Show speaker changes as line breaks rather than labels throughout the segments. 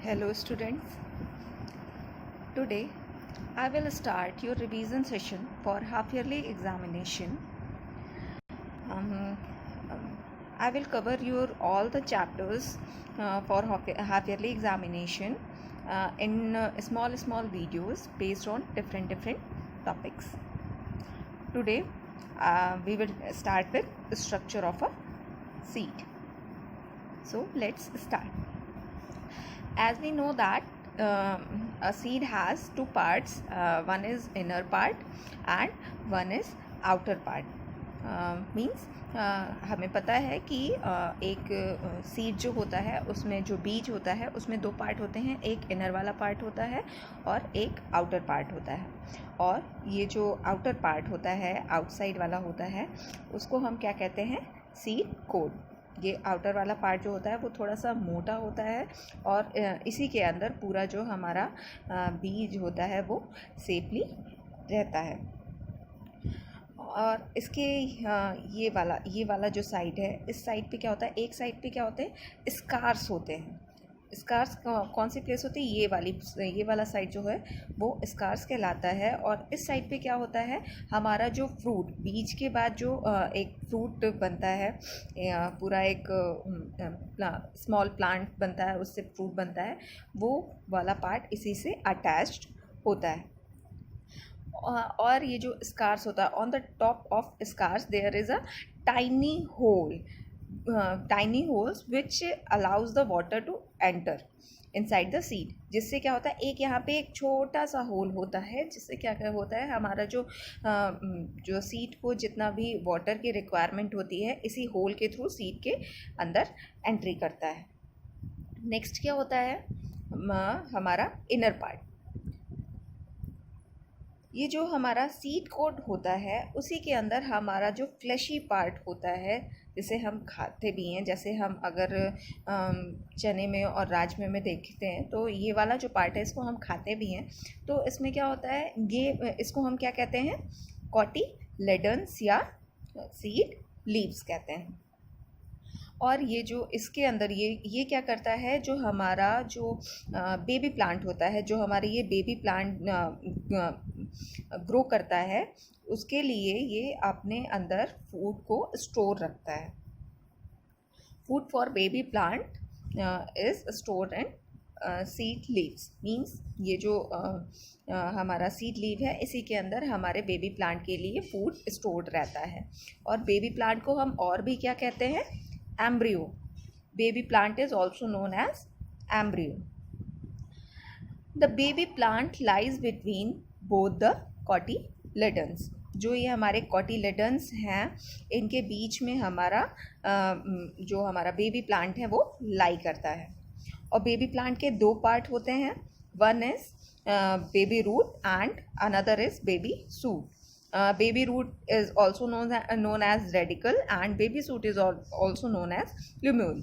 Hello students, today I will start your revision session for half yearly examination. Um, I will cover your all the chapters for half yearly examination in small videos based on different topics. Today we will start with the structure of a seed. So let's start. As we know that a seed has two parts, one is inner part and one is outer part. Means हमें पता है कि एक seed जो होता है उसमें जो बीज होता है उसमें दो पार्ट होते हैं, एक इनर वाला पार्ट होता है और एक आउटर पार्ट होता है। और ये जो आउटर पार्ट होता है, आउटसाइड वाला होता है, उसको हम क्या कहते हैं? Seed code. ये आउटर वाला पार्ट जो होता है वो थोड़ा सा मोटा होता है और इसी के अंदर पूरा जो हमारा बीज होता है वो सेफली रहता है। और इसके ये वाला जो साइड है, इस साइड पे क्या होता है? एक साइड पे क्या होते हैं? स्कार्स होते हैं। स्कार्स कौन सी प्लेस होती है? ये वाला साइड जो है वो स्कार्स कहलाता है। और इस साइड पे क्या होता है? हमारा जो फ्रूट, बीज के बाद जो एक फ्रूट बनता है, पूरा एक स्मॉल प्लांट बनता है, उससे फ्रूट बनता है, वो वाला पार्ट इसी से अटैच्ड होता है। और ये जो स्कार्स होता है, on the top of scars there is a tiny holes which allows the water to enter inside the seed. जिससे क्या होता है? एक यहाँ पे एक छोटा सा होल होता है, जिससे क्या होता है? हमारा जो सीड को जितना भी वाटर की रिक्वायरमेंट होती है, इसी होल के थ्रू सीड के अंदर एंट्री करता है। नेक्स्ट क्या होता है? हमारा इनर पार्ट। ये जो हमारा सीड कोड होता है उसी के अंदर हमारा जो फ्लैशी पार्ट होता है, जिसे हम खाते भी हैं। जैसे हम अगर चने में और राजमे में देखते हैं तो ये वाला जो पार्ट है इसको हम खाते भी हैं। तो इसमें क्या होता है? ये इसको हम क्या कहते हैं? कॉटिलेडन्स या सीड लीव्स कहते हैं। और ये जो इसके अंदर ये क्या करता है? जो हमारा जो बेबी प्लांट होता है, जो हमारे ये बेबी प्लांट ग्रो करता है, उसके लिए ये अपने अंदर फूड को स्टोर रखता है। Food for baby plant is stored in seed leaves. Means ये जो हमारा सीड लीव है, इसी के अंदर हमारे बेबी प्लांट के लिए फूड स्टोर्ड रहता है। और बेबी प्लांट को हम और भी क्या कहते हैं? embryo. Baby plant is also known as embryo. The baby plant lies between both the cotyledons. जो ये हमारे cotyledons हैं, इनके बीच में हमारा जो हमारा बेबी प्लांट है वो लाई करता है। और बेबी प्लांट के दो पार्ट होते हैं, one is baby root and another is baby shoot. Baby root is also known as radicle and baby shoot is also known as plumule.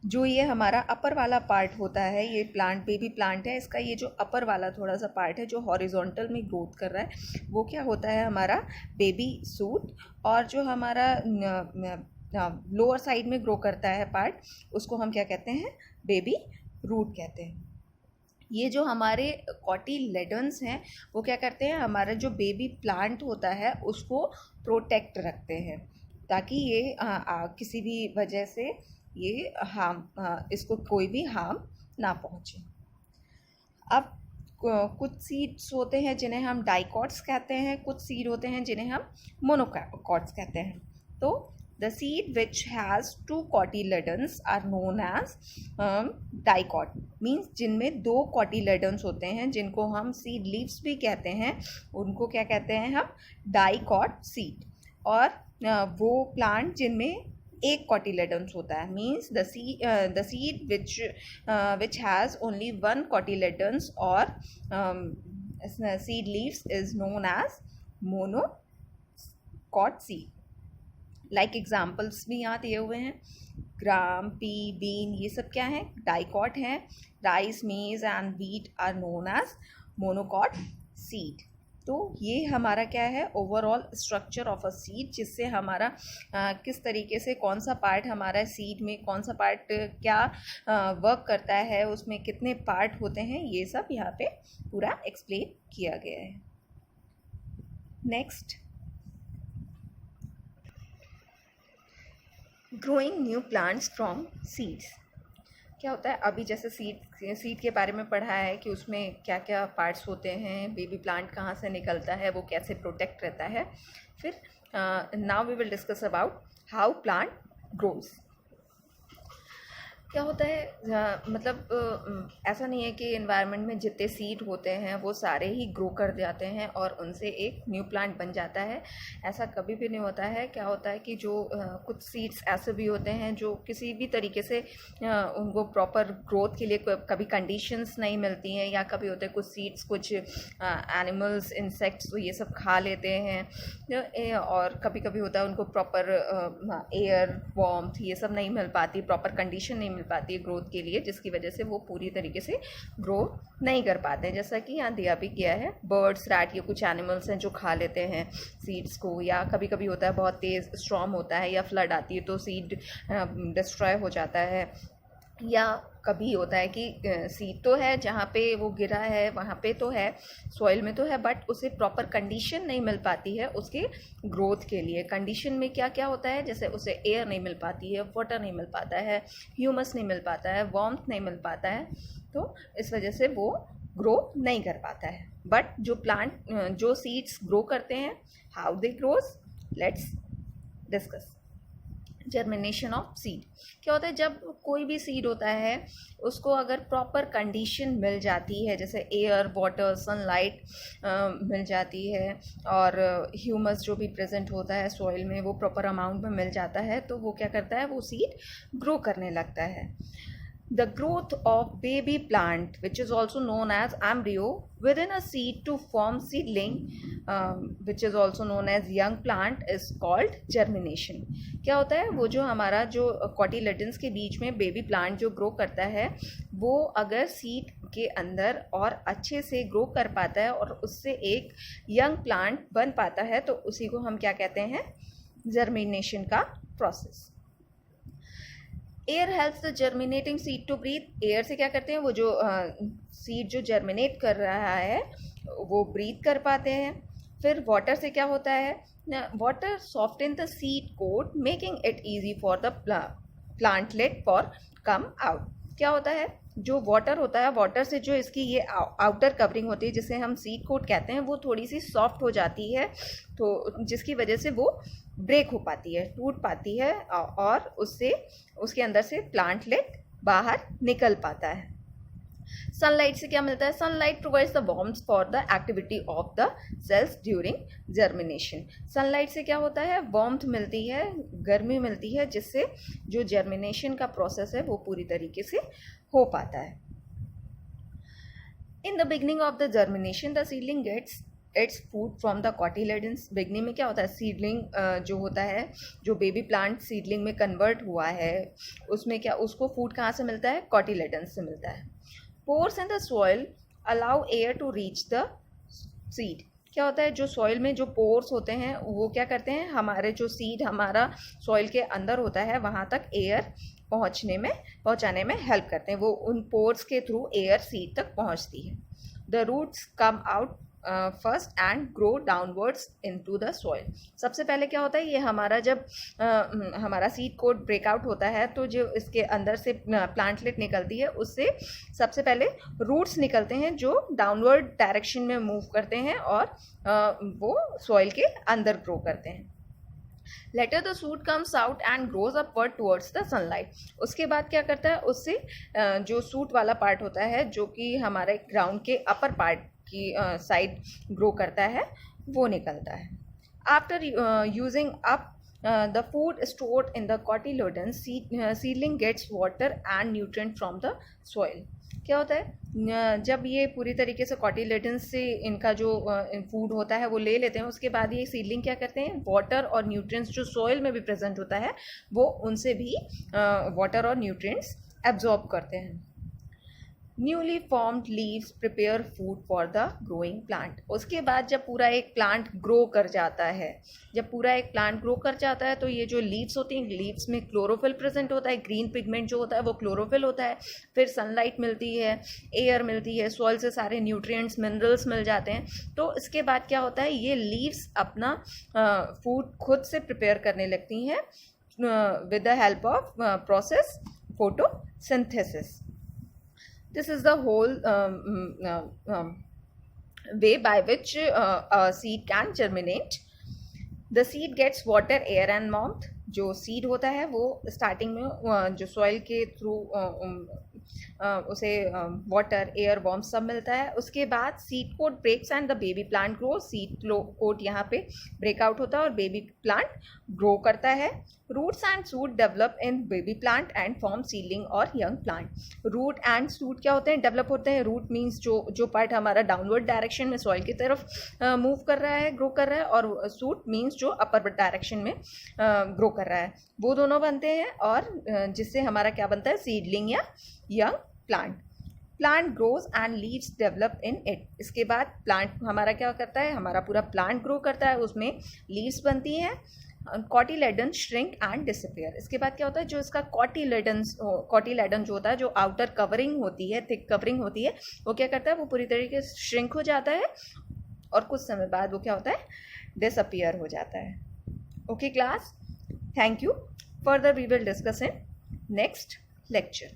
जो ये हमारा अपर वाला पार्ट होता है, ये प्लांट बेबी प्लांट है, इसका ये जो अपर वाला थोड़ा सा पार्ट है जो हॉरिजॉन्टल में ग्रोथ कर रहा है, वो क्या होता है? हमारा बेबी सूट। और जो हमारा लोअर साइड में ग्रो करता है पार्ट, उसको हम क्या कहते हैं? बेबी रूट कहते हैं। ये जो हमारे कॉटिलेडन्स हैं वो क्या करते हैं? हमारा जो बेबी प्लांट होता है उसको प्रोटेक्ट रखते हैं, ताकि ये किसी भी वजह से ये इसको कोई भी हार्म ना पहुँचे। अब कुछ सीड्स होते हैं जिन्हें हम डाइकॉट्स कहते हैं, कुछ सीड होते हैं जिन्हें हम मोनोकॉट्स कहते हैं। तो the seed which has two cotyledons are known as dicot. means जिनमें दो cotyledons होते हैं, जिनको हम seed leaves भी कहते हैं, उनको क्या कहते हैं हम? dicot seed. और वो plant जिनमें एक cotyledons होता है, means the seed which has only one cotyledons or seed leaves is known as monocot seed. Like examples भी यहाँ दिए हुए हैं, ग्राम, पी, बीन, ये सब क्या है? डाइकॉट हैं। Rice, maize and wheat are known as monocot seed. तो ये हमारा क्या है, overall structure of a seed, जिससे हमारा किस तरीके से कौन सा पार्ट हमारा सीड में, कौन सा पार्ट क्या वर्क करता है, उसमें कितने पार्ट होते हैं, ये सब यहाँ पे पूरा एक्सप्लेन किया गया है. Next, growing new plants from seeds. क्या होता है, अभी जैसे सीड के बारे में पढ़ा है कि उसमें क्या क्या पार्ट्स होते हैं, बेबी प्लांट कहाँ से निकलता है, वो कैसे प्रोटेक्ट रहता है. फिर now we will discuss about how plant grows. क्या होता है, ऐसा नहीं है कि एनवायरनमेंट में जितने सीड होते हैं वो सारे ही ग्रो कर जाते हैं और उनसे एक न्यू प्लांट बन जाता है. ऐसा कभी भी नहीं होता है. क्या होता है कि जो कुछ सीड्स ऐसे भी होते हैं जो किसी भी तरीके से उनको प्रॉपर ग्रोथ के लिए कभी कंडीशंस नहीं मिलती हैं, या कभी होते हैं कुछ सीड्स कुछ एनिमल्स, इंसेक्ट्स, तो ये सब खा लेते हैं, और कभी कभी होता है उनको प्रॉपर एयर, वार्मथ, ये सब नहीं मिल पाती, प्रॉपर कंडीशन नहीं मिल पाती है ग्रोथ के लिए, जिसकी वजह से वो पूरी तरीके से ग्रो नहीं कर पाते हैं. जैसा कि यहाँ दिया भी किया है, बर्ड्स, रैट, ये कुछ एनिमल्स हैं जो खा लेते हैं सीड्स को, या कभी कभी होता है बहुत तेज़ स्टॉर्म होता है या फ्लड आती है तो सीड डिस्ट्रॉय हो जाता है, या कभी होता है कि सीड तो है जहाँ पे वो गिरा है वहाँ पे तो है, सॉइल में तो है, बट उसे प्रॉपर कंडीशन नहीं मिल पाती है उसके ग्रोथ के लिए. कंडीशन में क्या क्या होता है, जैसे उसे एयर नहीं मिल पाती है, वाटर नहीं मिल पाता है, ह्यूमस नहीं मिल पाता है, वार्मथ नहीं मिल पाता है, तो इस वजह से वो ग्रो नहीं कर पाता है. बट जो सीड्स ग्रो करते हैं, how they grows, let's discuss. Germination of seed. क्या होता है, जब कोई भी सीड होता है उसको अगर प्रॉपर कंडीशन मिल जाती है, जैसे एयर, वाटर, सनलाइट मिल जाती है, और ह्यूमस जो भी प्रेजेंट होता है सॉइल में वो प्रॉपर अमाउंट में मिल जाता है, तो वो क्या करता है, वो सीड ग्रो करने लगता है. The growth of baby plant, which is also known as embryo, within a seed to form seedling, which is also known as young plant, is called germination. क्या होता है, वो जो हमारा जो कॉटिलेडन्स के बीच में बेबी प्लांट जो ग्रो करता है, वो अगर सीड के अंदर और अच्छे से ग्रो कर पाता है और उससे एक यंग प्लांट बन पाता है, तो उसी को हम क्या कहते हैं, जर्मिनेशन का process. Air helps the germinating seed to breathe. Air से क्या करते हैं, वो जो सीड जो जर्मिनेट कर रहा है वो ब्रीथ कर पाते हैं. फिर वाटर से क्या होता है, water soften the seed coat making it easy for the plantlet for come out. क्या होता है, जो वाटर होता है, वाटर से जो इसकी ये आउटर कवरिंग होती है जिसे हम सीड कोट कहते हैं, वो थोड़ी सी सॉफ्ट हो जाती है, तो जिसकी वजह से वो ब्रेक हो पाती है, टूट पाती है, और उससे उसके अंदर से प्लांटलेट बाहर निकल पाता है. सनलाइट से क्या मिलता है, sunlight provides the warmth for the activity of the cells during germination. Sunlight से क्या होता है, वार्मथ मिलती है, गर्मी मिलती है, जिससे जो जर्मिनेशन का प्रोसेस है वो पूरी तरीके से हो पाता है. In the beginning of the germination the seedling gets its food from the cotyledons. Beginning में क्या होता है, सीडलिंग जो होता है, जो बेबी प्लांट सीडलिंग में कन्वर्ट हुआ है, उसमें क्या, उसको फूड कहाँ से मिलता है, कॉटिलेडन्स से मिलता है. Pores in the soil allow air to reach the seed. क्या होता है, जो सॉइल में जो पोर्स होते हैं वो क्या करते हैं, हमारे जो सीड हमारा सॉइल के अंदर होता है वहाँ तक एयर पहुँचाने में हेल्प करते हैं. वो उन पोर्स के थ्रू एयर सीड तक पहुँचती है. The roots come out first and grow downwards into the soil. सबसे पहले क्या होता है, ये हमारा जब हमारा सीड कोट ब्रेकआउट होता है, तो जो इसके अंदर से प्लांटलेट निकलती है, उससे सबसे पहले रूट्स निकलते हैं जो डाउनवर्ड डायरेक्शन में मूव करते हैं और वो सॉइल के अंदर ग्रो करते हैं. Later the shoot comes out and grows upward towards the sunlight. उसके बाद क्या करता है, उससे जो सूट वाला पार्ट होता है, जो कि हमारे ग्राउंड के अपर पार्ट की साइड ग्रो करता है, वो निकलता है. After using up the food stored in the cotyledon, seedling gets water and nutrient from the soil. क्या होता है, जब ये पूरी तरीके से कॉटिलेडन से इनका जो फूड होता है वो ले लेते हैं, उसके बाद ये सीडलिंग क्या करते हैं, वाटर और न्यूट्रिएंट्स जो सॉइल में भी प्रेजेंट होता है वो उनसे भी वाटर और न्यूट्रिएंट्स एब्जॉर्ब करते हैं. Newly formed leaves prepare food for the growing plant. उसके बाद जब पूरा एक प्लांट ग्रो कर जाता है, तो ये जो लीव्स होती हैं, लीव्स में क्लोरोफिल प्रेजेंट होता है, ग्रीन पिगमेंट जो होता है वो क्लोरोफिल होता है। फिर सनलाइट मिलती है, एयर मिलती है, सॉइल से सारे न्यूट्रिएंट्स मिनरल्स मिल जाते हैं। तो इसके बाद क्या होता है, ये लीव्स अपना फूड खुद से प्रिपेयर करने लगती हैं with the help of process photosynthesis. This is the whole way by which a seed can germinate. The seed gets water, air and warmth. जो सीड होता है वो स्टार्टिंग में जो सॉइल के थ्रू उसे वाटर, एयर, वार्म सब मिलता है। उसके बाद seed coat breaks and the baby plant grow. Seed coat यहाँ पे ब्रेकआउट होता है और बेबी प्लांट ग्रो करता है। Roots and shoot develop in baby plant and form seedling और young plant. Root and shoot क्या होते हैं, डेवलप होते हैं। रूट मीन्स जो पार्ट हमारा डाउनवर्ड डायरेक्शन में सॉइल की तरफ मूव कर रहा है, ग्रो कर रहा है, और सूट मीन्स जो अपर डायरेक्शन में ग्रो कर रहा है, वो दोनों बनते हैं। और जिससे हमारा क्या बनता है, सीडलिंग या young plant grows and leaves develop in it. इसके बाद प्लांट हमारा क्या करता है, हमारा पूरा प्लांट ग्रो करता है, उसमें लीव्स बनती हैं। Cotyledon shrink and disappear. इसके बाद क्या होता है, जो इसका कॉटिलेडन जो होता है, जो आउटर कवरिंग होती है, थिक कवरिंग होती है, वो क्या करता है, वो पूरी तरीके से श्रिंक हो जाता है और कुछ समय बाद वो क्या होता है, डिसअपियर हो जाता है। Okay class, thank you. Further we will discuss in next lecture.